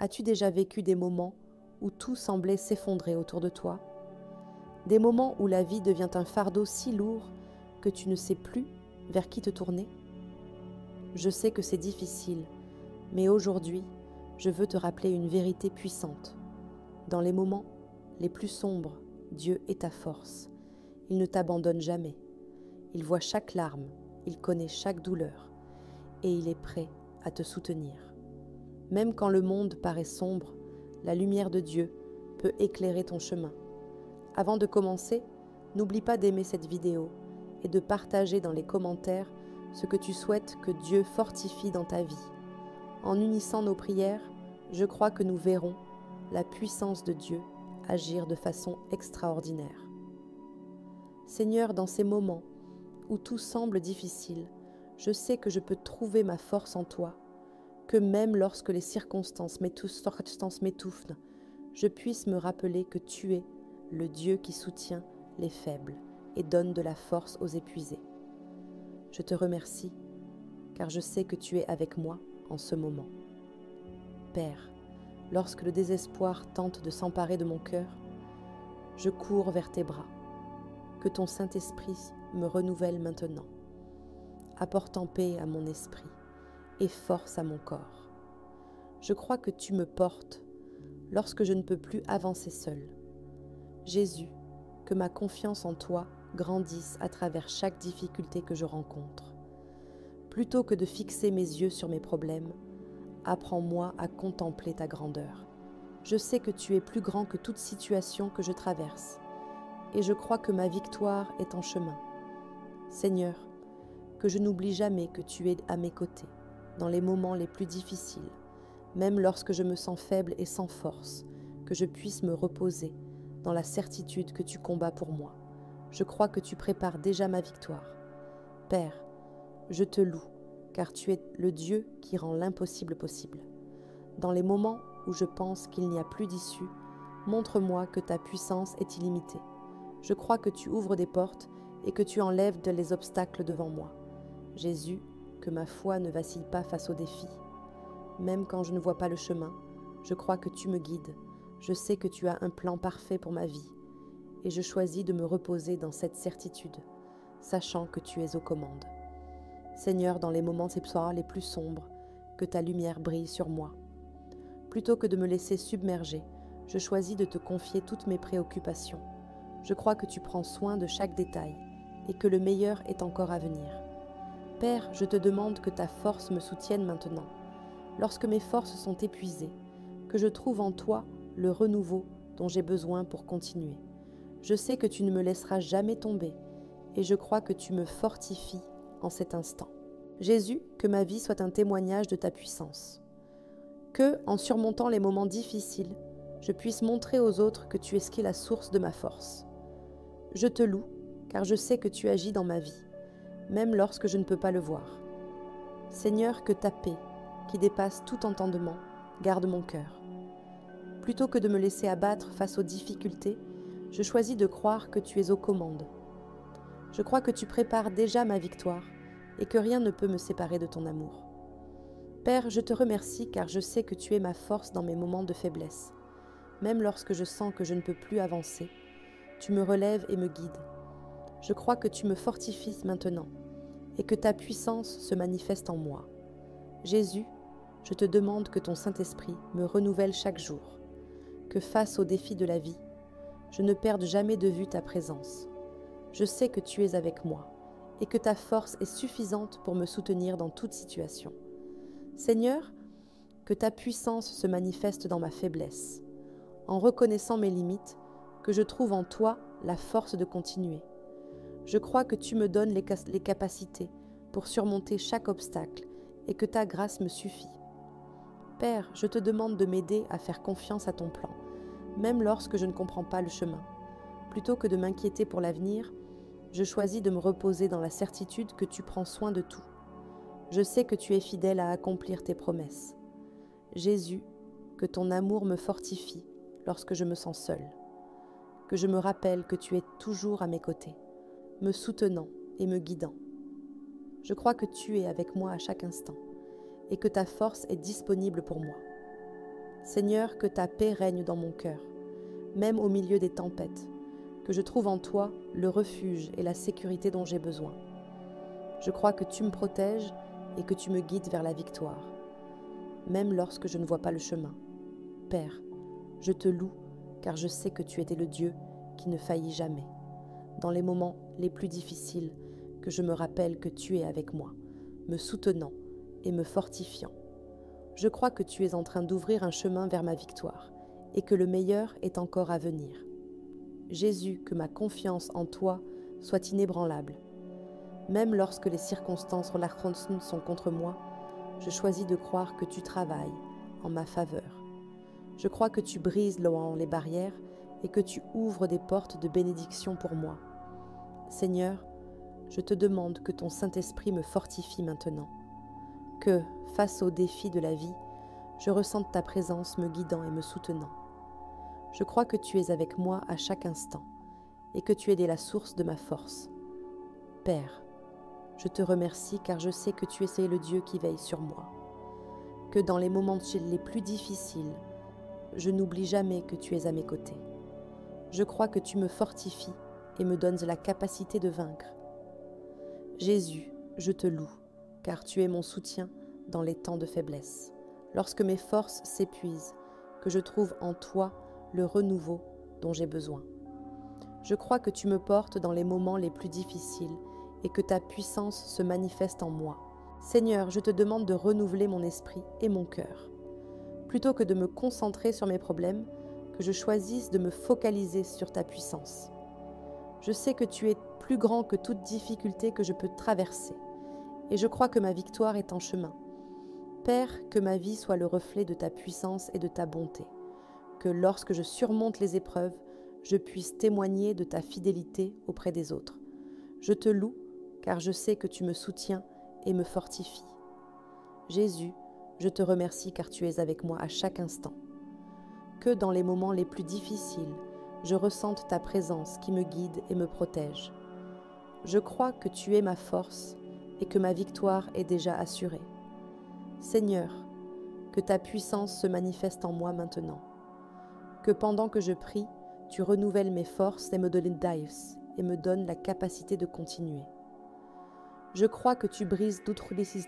As-tu déjà vécu des moments où tout semblait s'effondrer autour de toi? Des moments où la vie devient un fardeau si lourd que tu ne sais plus vers qui te tourner? Je sais que c'est difficile, mais aujourd'hui, je veux te rappeler une vérité puissante. Dans les moments les plus sombres, Dieu est ta force. Il ne t'abandonne jamais. Il voit chaque larme, il connaît chaque douleur et il est prêt à te soutenir. Même quand le monde paraît sombre, la lumière de Dieu peut éclairer ton chemin. Avant de commencer, n'oublie pas d'aimer cette vidéo et de partager dans les commentaires ce que tu souhaites que Dieu fortifie dans ta vie. En unissant nos prières, je crois que nous verrons la puissance de Dieu agir de façon extraordinaire. Seigneur, dans ces moments où tout semble difficile, je sais que je peux trouver ma force en toi, que même lorsque les circonstances m'étouffent, je puisse me rappeler que tu es le Dieu qui soutient les faibles et donne de la force aux épuisés. Je te remercie, car je sais que tu es avec moi en ce moment. Père, lorsque le désespoir tente de s'emparer de mon cœur, je cours vers tes bras. Que ton Saint-Esprit me renouvelle maintenant, apportant paix à mon esprit et force à mon corps. Je crois que tu me portes lorsque je ne peux plus avancer seul. Jésus, que ma confiance en toi grandisse à travers chaque difficulté que je rencontre. Plutôt que de fixer mes yeux sur mes problèmes, apprends-moi à contempler ta grandeur. Je sais que tu es plus grand que toute situation que je traverse, et je crois que ma victoire est en chemin. Seigneur, que je n'oublie jamais que tu es à mes côtés, dans les moments les plus difficiles, même lorsque je me sens faible et sans force, que je puisse me reposer dans la certitude que tu combats pour moi. Je crois que tu prépares déjà ma victoire. Père, je te loue, car tu es le Dieu qui rend l'impossible possible. Dans les moments où je pense qu'il n'y a plus d'issue, montre-moi que ta puissance est illimitée. Je crois que tu ouvres des portes et que tu enlèves les obstacles devant moi. Jésus, que ma foi ne vacille pas face aux défis. Même quand je ne vois pas le chemin, je crois que tu me guides. Je sais que tu as un plan parfait pour ma vie. Et je choisis de me reposer dans cette certitude, sachant que tu es aux commandes. Seigneur, dans les moments les plus sombres, que ta lumière brille sur moi. Plutôt que de me laisser submerger, je choisis de te confier toutes mes préoccupations. Je crois que tu prends soin de chaque détail et que le meilleur est encore à venir. Père, je te demande que ta force me soutienne maintenant, lorsque mes forces sont épuisées, que je trouve en toi le renouveau dont j'ai besoin pour continuer. Je sais que tu ne me laisseras jamais tomber et je crois que tu me fortifies en cet instant. Jésus, que ma vie soit un témoignage de ta puissance. Que, en surmontant les moments difficiles, je puisse montrer aux autres que tu es ce qui est la source de ma force. Je te loue, car je sais que tu agis dans ma vie, même lorsque je ne peux pas le voir. Seigneur, que ta paix, qui dépasse tout entendement, garde mon cœur. Plutôt que de me laisser abattre face aux difficultés, je choisis de croire que tu es aux commandes. Je crois que tu prépares déjà ma victoire et que rien ne peut me séparer de ton amour. Père, je te remercie car je sais que tu es ma force dans mes moments de faiblesse. Même lorsque je sens que je ne peux plus avancer, tu me relèves et me guides. Je crois que tu me fortifies maintenant et que ta puissance se manifeste en moi. Jésus, je te demande que ton Saint-Esprit me renouvelle chaque jour, que face aux défis de la vie, je ne perde jamais de vue ta présence. Je sais que tu es avec moi et que ta force est suffisante pour me soutenir dans toute situation. Seigneur, que ta puissance se manifeste dans ma faiblesse, en reconnaissant mes limites, que je trouve en toi la force de continuer. Je crois que tu me donnes les capacités pour surmonter chaque obstacle et que ta grâce me suffit. Père, je te demande de m'aider à faire confiance à ton plan, même lorsque je ne comprends pas le chemin. Plutôt que de m'inquiéter pour l'avenir, je choisis de me reposer dans la certitude que tu prends soin de tout. Je sais que tu es fidèle à accomplir tes promesses. Jésus, que ton amour me fortifie lorsque je me sens seule. Que je me rappelle que tu es toujours à mes côtés, me soutenant et me guidant. Je crois que tu es avec moi à chaque instant et que ta force est disponible pour moi. Seigneur, que ta paix règne dans mon cœur, même au milieu des tempêtes, que je trouve en toi le refuge et la sécurité dont j'ai besoin. Je crois que tu me protèges et que tu me guides vers la victoire, même lorsque je ne vois pas le chemin. Père, je te loue car je sais que tu étais le Dieu qui ne faillit jamais. Dans les moments les plus difficiles, que je me rappelle que tu es avec moi, me soutenant et me fortifiant. Je crois que tu es en train d'ouvrir un chemin vers ma victoire et que le meilleur est encore à venir. Jésus, que ma confiance en toi soit inébranlable. Même lorsque les circonstances relâchantes sont contre moi, je choisis de croire que tu travailles en ma faveur. Je crois que tu brises les barrières et que tu ouvres des portes de bénédiction pour moi. Seigneur, je te demande que ton Saint-Esprit me fortifie maintenant, que, face aux défis de la vie, je ressente ta présence me guidant et me soutenant. Je crois que tu es avec moi à chaque instant et que tu es la source de ma force. Père, je te remercie car je sais que tu es le Dieu qui veille sur moi, que dans les moments les plus difficiles, je n'oublie jamais que tu es à mes côtés. Je crois que tu me fortifies et me donnes la capacité de vaincre. Jésus, je te loue, car tu es mon soutien dans les temps de faiblesse. Lorsque mes forces s'épuisent, que je trouve en toi le renouveau dont j'ai besoin. Je crois que tu me portes dans les moments les plus difficiles et que ta puissance se manifeste en moi. Seigneur, je te demande de renouveler mon esprit et mon cœur. Plutôt que de me concentrer sur mes problèmes, que je choisisse de me focaliser sur ta puissance. Je sais que tu es plus grand que toute difficulté que je peux traverser, et je crois que ma victoire est en chemin. Père, que ma vie soit le reflet de ta puissance et de ta bonté, que lorsque je surmonte les épreuves, je puisse témoigner de ta fidélité auprès des autres. Je te loue, car je sais que tu me soutiens et me fortifies. Jésus, je te remercie car tu es avec moi à chaque instant. Que dans les moments les plus difficiles, je ressente ta présence qui me guide et me protège. Je crois que tu es ma force et que ma victoire est déjà assurée. Seigneur, que ta puissance se manifeste en moi maintenant. Que pendant que je prie, tu renouvelles mes forces et me donnes la capacité de continuer. Je crois que tu brises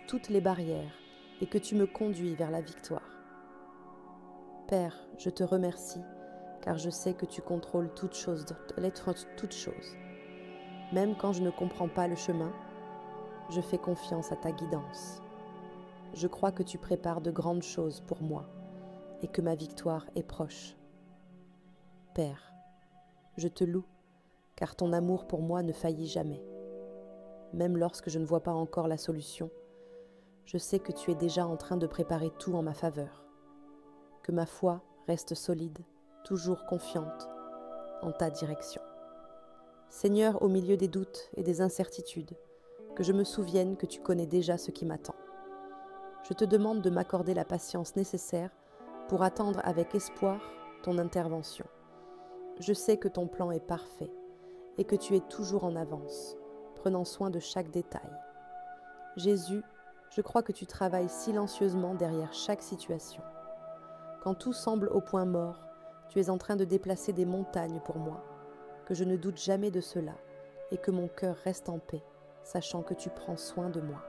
toutes les barrières et que tu me conduis vers la victoire. Père, je te remercie car je sais que tu contrôles toutes choses. Même quand je ne comprends pas le chemin, je fais confiance à ta guidance. Je crois que tu prépares de grandes choses pour moi et que ma victoire est proche. Père, je te loue car ton amour pour moi ne faillit jamais. Même lorsque je ne vois pas encore la solution, je sais que tu es déjà en train de préparer tout en ma faveur. Que ma foi reste solide, toujours confiante en ta direction. Seigneur, au milieu des doutes et des incertitudes, que je me souvienne que tu connais déjà ce qui m'attend. Je te demande de m'accorder la patience nécessaire pour attendre avec espoir ton intervention. Je sais que ton plan est parfait et que tu es toujours en avance, prenant soin de chaque détail. Jésus, je crois que tu travailles silencieusement derrière chaque situation. Quand tout semble au point mort, tu es en train de déplacer des montagnes pour moi, que je ne doute jamais de cela et que mon cœur reste en paix, sachant que tu prends soin de moi.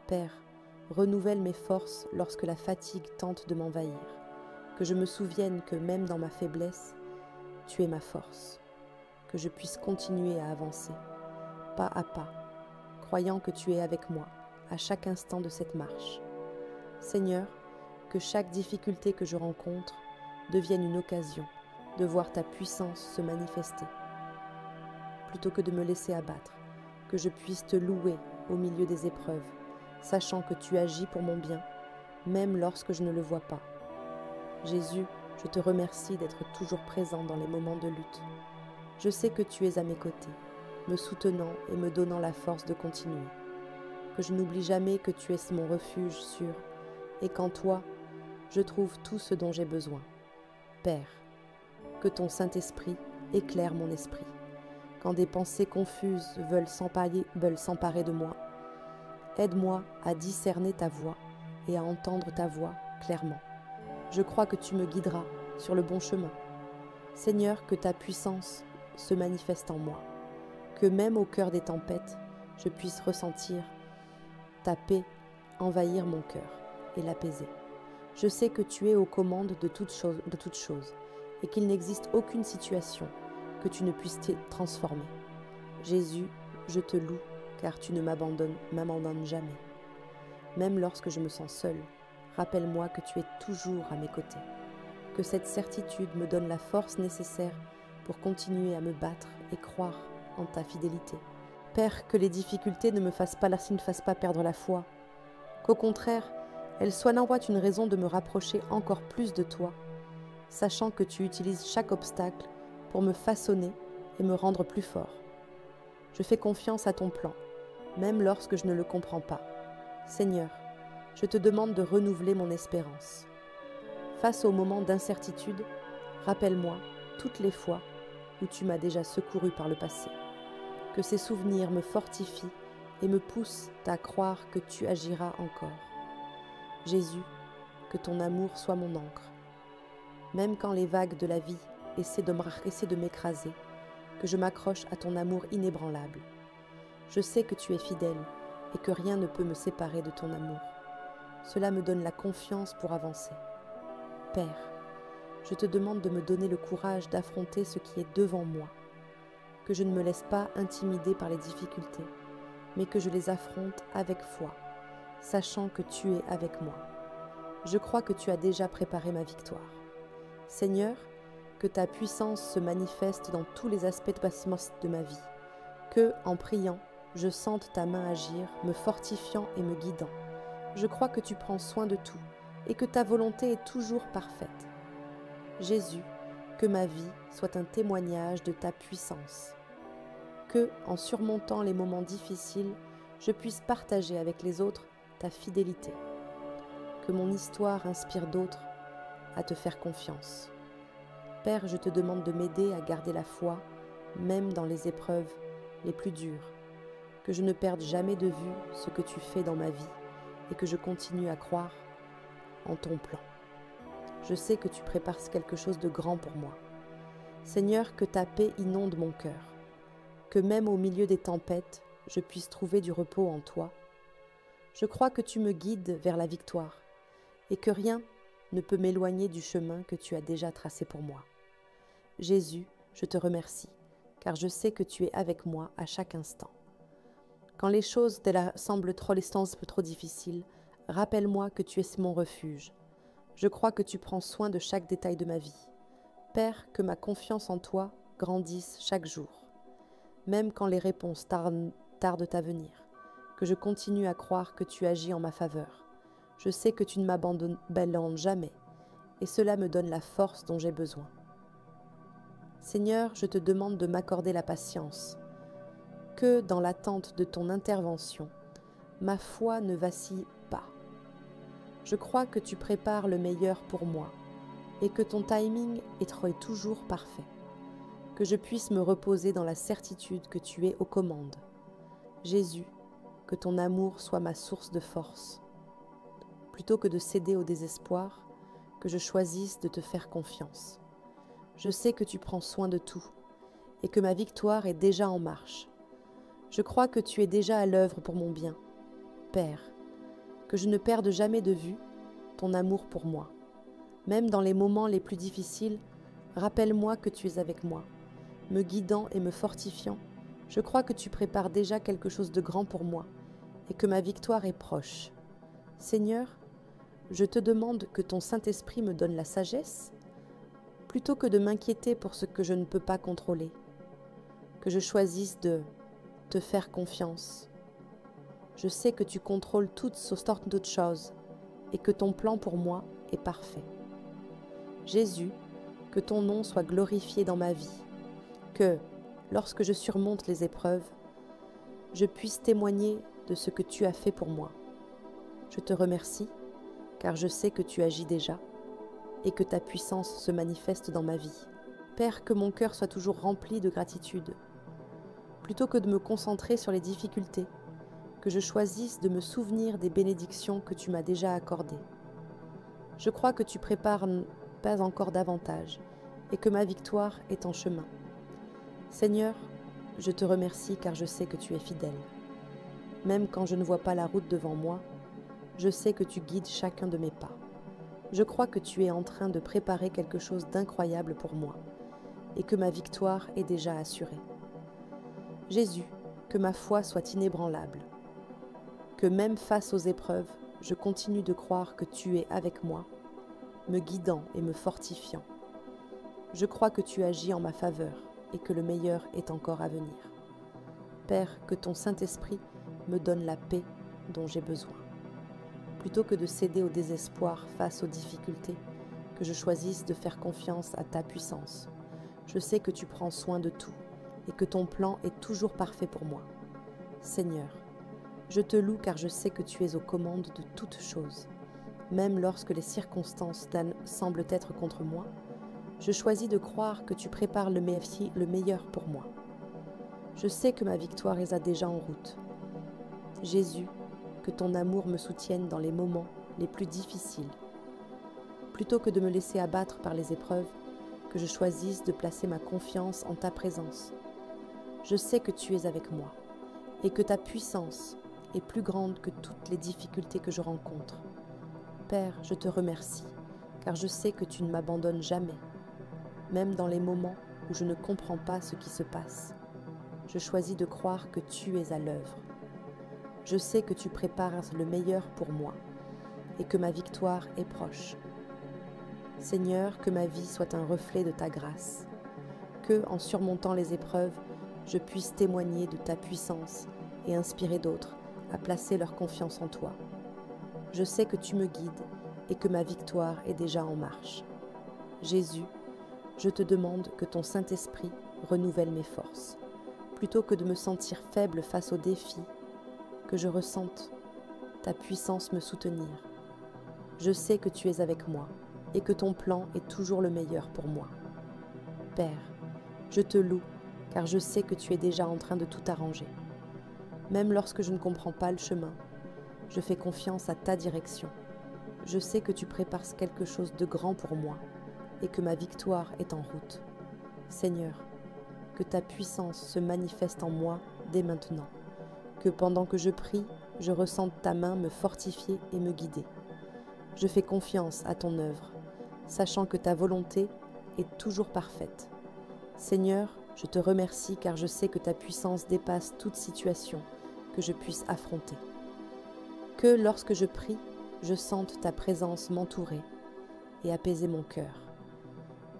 Père, renouvelle mes forces lorsque la fatigue tente de m'envahir, que je me souvienne que même dans ma faiblesse, tu es ma force, que je puisse continuer à avancer, pas à pas, croyant que tu es avec moi à chaque instant de cette marche. Seigneur, que chaque difficulté que je rencontre devienne une occasion de voir ta puissance se manifester. Plutôt que de me laisser abattre, que je puisse te louer au milieu des épreuves, sachant que tu agis pour mon bien, même lorsque je ne le vois pas. Jésus, je te remercie d'être toujours présent dans les moments de lutte. Je sais que tu es à mes côtés, me soutenant et me donnant la force de continuer. Que je n'oublie jamais que tu es mon refuge sûr et qu'en toi, je trouve tout ce dont j'ai besoin. Père, que ton Saint-Esprit éclaire mon esprit. Quand des pensées confuses veulent s'emparer de moi, aide-moi à discerner ta voix et à entendre ta voix clairement. Je crois que tu me guideras sur le bon chemin. Seigneur, que ta puissance se manifeste en moi, que même au cœur des tempêtes, je puisse ressentir ta paix envahir mon cœur et l'apaiser. Je sais que tu es aux commandes de toutes choses et qu'il n'existe aucune situation que tu ne puisses transformer. Jésus, je te loue car tu ne m'abandonnes jamais. Même lorsque je me sens seule, rappelle-moi que tu es toujours à mes côtés. Que cette certitude me donne la force nécessaire pour continuer à me battre et croire en ta fidélité. Père, que les difficultés ne me fassent pas perdre la foi, qu'au contraire, elles n'envoient une raison de me rapprocher encore plus de toi, sachant que tu utilises chaque obstacle pour me façonner et me rendre plus fort. Je fais confiance à ton plan, même lorsque je ne le comprends pas. Seigneur, je te demande de renouveler mon espérance. Face aux moments d'incertitude, rappelle-moi toutes les fois où tu m'as déjà secouru par le passé. Que ces souvenirs me fortifient et me poussent à croire que tu agiras encore. Jésus, que ton amour soit mon encre. Même quand les vagues de la vie essaient de m'écraser, que je m'accroche à ton amour inébranlable. Je sais que tu es fidèle et que rien ne peut me séparer de ton amour. Cela me donne la confiance pour avancer. Père, je te demande de me donner le courage d'affronter ce qui est devant moi, que je ne me laisse pas intimider par les difficultés, mais que je les affronte avec foi, sachant que tu es avec moi. Je crois que tu as déjà préparé ma victoire. Seigneur, que ta puissance se manifeste dans tous les aspects de ma vie, que, en priant, je sente ta main agir, me fortifiant et me guidant. Je crois que tu prends soin de tout et que ta volonté est toujours parfaite. Jésus, que ma vie soit un témoignage de ta puissance. Que, en surmontant les moments difficiles, je puisse partager avec les autres ta fidélité. Que mon histoire inspire d'autres à te faire confiance. Père, je te demande de m'aider à garder la foi, même dans les épreuves les plus dures. Que je ne perde jamais de vue ce que tu fais dans ma vie et que je continue à croire en ton plan. Je sais que tu prépares quelque chose de grand pour moi. Seigneur, que ta paix inonde mon cœur, que même au milieu des tempêtes, je puisse trouver du repos en toi. Je crois que tu me guides vers la victoire et que rien ne peut m'éloigner du chemin que tu as déjà tracé pour moi. Jésus, je te remercie, car je sais que tu es avec moi à chaque instant. Quand les choses semblent trop difficiles, rappelle-moi que tu es mon refuge. Je crois que tu prends soin de chaque détail de ma vie. Père, que ma confiance en toi grandisse chaque jour, même quand les réponses tardent à venir, que je continue à croire que tu agis en ma faveur. Je sais que tu ne m'abandonnes jamais, et cela me donne la force dont j'ai besoin. Seigneur, je te demande de m'accorder la patience, que dans l'attente de ton intervention, ma foi ne vacille pas. Je crois que tu prépares le meilleur pour moi et que ton timing est toujours parfait, que je puisse me reposer dans la certitude que tu es aux commandes. Jésus, que ton amour soit ma source de force. Plutôt que de céder au désespoir, que je choisisse de te faire confiance. Je sais que tu prends soin de tout et que ma victoire est déjà en marche. Je crois que tu es déjà à l'œuvre pour mon bien. Père, que je ne perde jamais de vue ton amour pour moi. Même dans les moments les plus difficiles, rappelle-moi que tu es avec moi, me guidant et me fortifiant. Je crois que tu prépares déjà quelque chose de grand pour moi et que ma victoire est proche. Seigneur, je te demande que ton Saint-Esprit me donne la sagesse, plutôt que de m'inquiéter pour ce que je ne peux pas contrôler, que je choisisse de te faire confiance. Je sais que tu contrôles toutes sortes d'autres choses et que ton plan pour moi est parfait. Jésus, que ton nom soit glorifié dans ma vie, que, lorsque je surmonte les épreuves, je puisse témoigner de ce que tu as fait pour moi. Je te remercie, car je sais que tu agis déjà et que ta puissance se manifeste dans ma vie. Père, que mon cœur soit toujours rempli de gratitude. Plutôt que de me concentrer sur les difficultés, que je choisisse de me souvenir des bénédictions que tu m'as déjà accordées. Je crois que tu prépares pas encore davantage et que ma victoire est en chemin. Seigneur, je te remercie car je sais que tu es fidèle. Même quand je ne vois pas la route devant moi, je sais que tu guides chacun de mes pas. Je crois que tu es en train de préparer quelque chose d'incroyable pour moi et que ma victoire est déjà assurée. Jésus, que ma foi soit inébranlable, que même face aux épreuves, je continue de croire que tu es avec moi, me guidant et me fortifiant. Je crois que tu agis en ma faveur et que le meilleur est encore à venir. Père, que ton Saint-Esprit me donne la paix dont j'ai besoin. Plutôt que de céder au désespoir face aux difficultés, que je choisisse de faire confiance à ta puissance. Je sais que tu prends soin de tout et que ton plan est toujours parfait pour moi. Seigneur, je te loue car je sais que tu es aux commandes de toutes choses. Même lorsque les circonstances semblent être contre moi, je choisis de croire que tu prépares le meilleur pour moi. Je sais que ma victoire est déjà en route. Jésus, que ton amour me soutienne dans les moments les plus difficiles. Plutôt que de me laisser abattre par les épreuves, que je choisisse de placer ma confiance en ta présence. Je sais que tu es avec moi et que ta puissance est plus grande que toutes les difficultés que je rencontre. Père, je te remercie, car je sais que tu ne m'abandonnes jamais, même dans les moments où je ne comprends pas ce qui se passe. Je choisis de croire que tu es à l'œuvre. Je sais que tu prépares le meilleur pour moi et que ma victoire est proche. Seigneur, que ma vie soit un reflet de ta grâce, que, en surmontant les épreuves, je puisse témoigner de ta puissance et inspirer d'autres à placer leur confiance en toi. Je sais que tu me guides et que ma victoire est déjà en marche. Jésus, je te demande que ton Saint-Esprit renouvelle mes forces. Plutôt que de me sentir faible face aux défis, que je ressente ta puissance me soutenir. Je sais que tu es avec moi et que ton plan est toujours le meilleur pour moi. Père, je te loue car je sais que tu es déjà en train de tout arranger. Même lorsque je ne comprends pas le chemin, je fais confiance à ta direction. Je sais que tu prépares quelque chose de grand pour moi et que ma victoire est en route. Seigneur, que ta puissance se manifeste en moi dès maintenant. Que pendant que je prie, je ressente ta main me fortifier et me guider. Je fais confiance à ton œuvre, sachant que ta volonté est toujours parfaite. Seigneur, je te remercie car je sais que ta puissance dépasse toute situation que je puisse affronter. Que lorsque je prie, je sente ta présence m'entourer et apaiser mon cœur.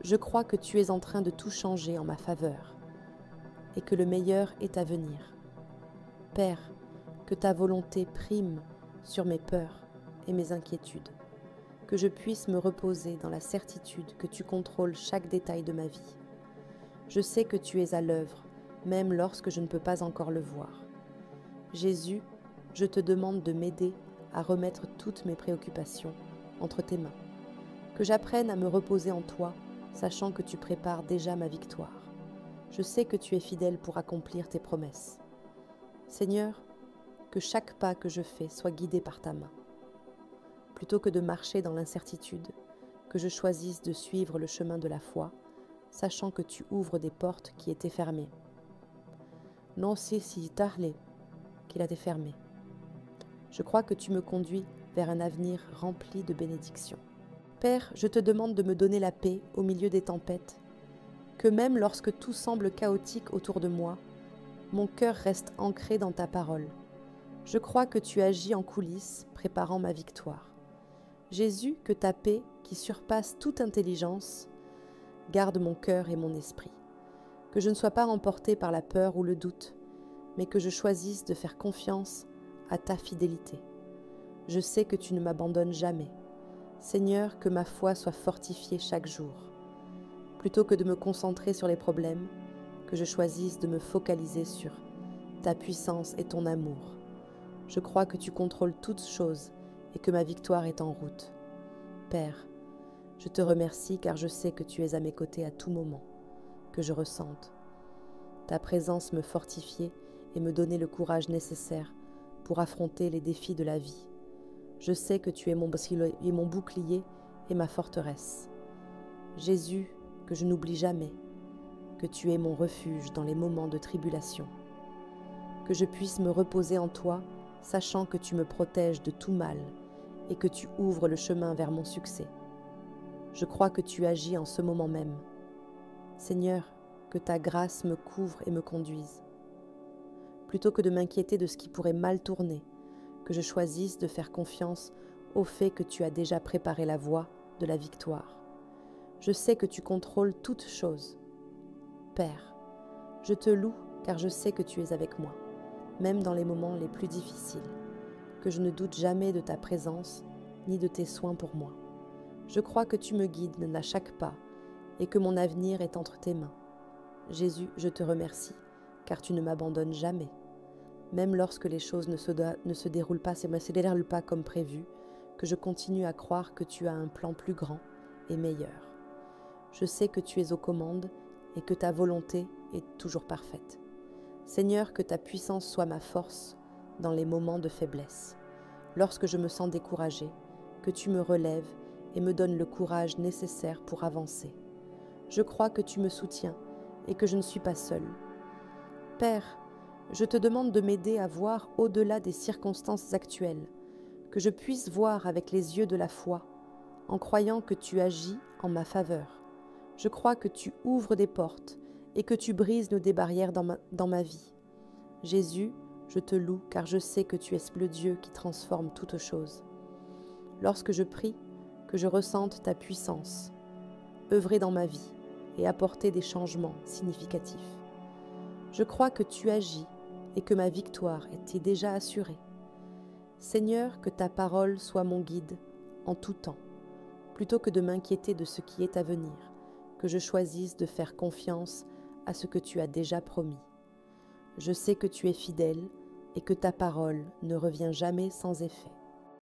Je crois que tu es en train de tout changer en ma faveur et que le meilleur est à venir. Père, que ta volonté prime sur mes peurs et mes inquiétudes, que je puisse me reposer dans la certitude que tu contrôles chaque détail de ma vie. Je sais que tu es à l'œuvre, même lorsque je ne peux pas encore le voir. Jésus, je te demande de m'aider à remettre toutes mes préoccupations entre tes mains, que j'apprenne à me reposer en toi, sachant que tu prépares déjà ma victoire. Je sais que tu es fidèle pour accomplir tes promesses. Seigneur, que chaque pas que je fais soit guidé par ta main. Plutôt que de marcher dans l'incertitude, que je choisisse de suivre le chemin de la foi, sachant que tu ouvres des portes qui étaient fermées. Non si tarle, qu'il a été fermé. Je crois que tu me conduis vers un avenir rempli de bénédictions. Père, je te demande de me donner la paix au milieu des tempêtes, que même lorsque tout semble chaotique autour de moi, mon cœur reste ancré dans ta parole. Je crois que tu agis en coulisses, préparant ma victoire. Jésus, que ta paix, qui surpasse toute intelligence, garde mon cœur et mon esprit. Que je ne sois pas emporté par la peur ou le doute, mais que je choisisse de faire confiance à ta fidélité. Je sais que tu ne m'abandonnes jamais. Seigneur, que ma foi soit fortifiée chaque jour. Plutôt que de me concentrer sur les problèmes, que je choisisse de me focaliser sur ta puissance et ton amour. Je crois que tu contrôles toutes choses et que ma victoire est en route. Père, je te remercie car je sais que tu es à mes côtés à tout moment, que je ressente ta présence me fortifier et me donner le courage nécessaire pour affronter les défis de la vie. Je sais que tu es mon bouclier et ma forteresse. Jésus, que je n'oublie jamais, que tu es mon refuge dans les moments de tribulation. Que je puisse me reposer en toi, sachant que tu me protèges de tout mal et que tu ouvres le chemin vers mon succès. Je crois que tu agis en ce moment même. Seigneur, que ta grâce me couvre et me conduise. Plutôt que de m'inquiéter de ce qui pourrait mal tourner, que je choisisse de faire confiance au fait que tu as déjà préparé la voie de la victoire. Je sais que tu contrôles toutes choses. Père, je te loue car je sais que tu es avec moi, même dans les moments les plus difficiles, que je ne doute jamais de ta présence ni de tes soins pour moi. Je crois que tu me guides à chaque pas et que mon avenir est entre tes mains. Jésus, je te remercie car tu ne m'abandonnes jamais. Même lorsque les choses ne se déroulent pas comme prévu, que je continue à croire que tu as un plan plus grand et meilleur. Je sais que tu es aux commandes et que ta volonté est toujours parfaite. Seigneur, que ta puissance soit ma force dans les moments de faiblesse. Lorsque je me sens découragée, que tu me relèves et me donnes le courage nécessaire pour avancer. Je crois que tu me soutiens et que je ne suis pas seule. Père, je te demande de m'aider à voir au-delà des circonstances actuelles, que je puisse voir avec les yeux de la foi, en croyant que tu agis en ma faveur. Je crois que tu ouvres des portes et que tu brises des barrières dans ma vie. Jésus, je te loue car je sais que tu es le Dieu qui transforme toutes choses. Lorsque je prie, que je ressente ta puissance, œuvrer dans ma vie et apporter des changements significatifs. Je crois que tu agis et que ma victoire était déjà assurée. Seigneur, que ta parole soit mon guide en tout temps, plutôt que de m'inquiéter de ce qui est à venir, que je choisisse de faire confiance à ce que tu as déjà promis. Je sais que tu es fidèle et que ta parole ne revient jamais sans effet.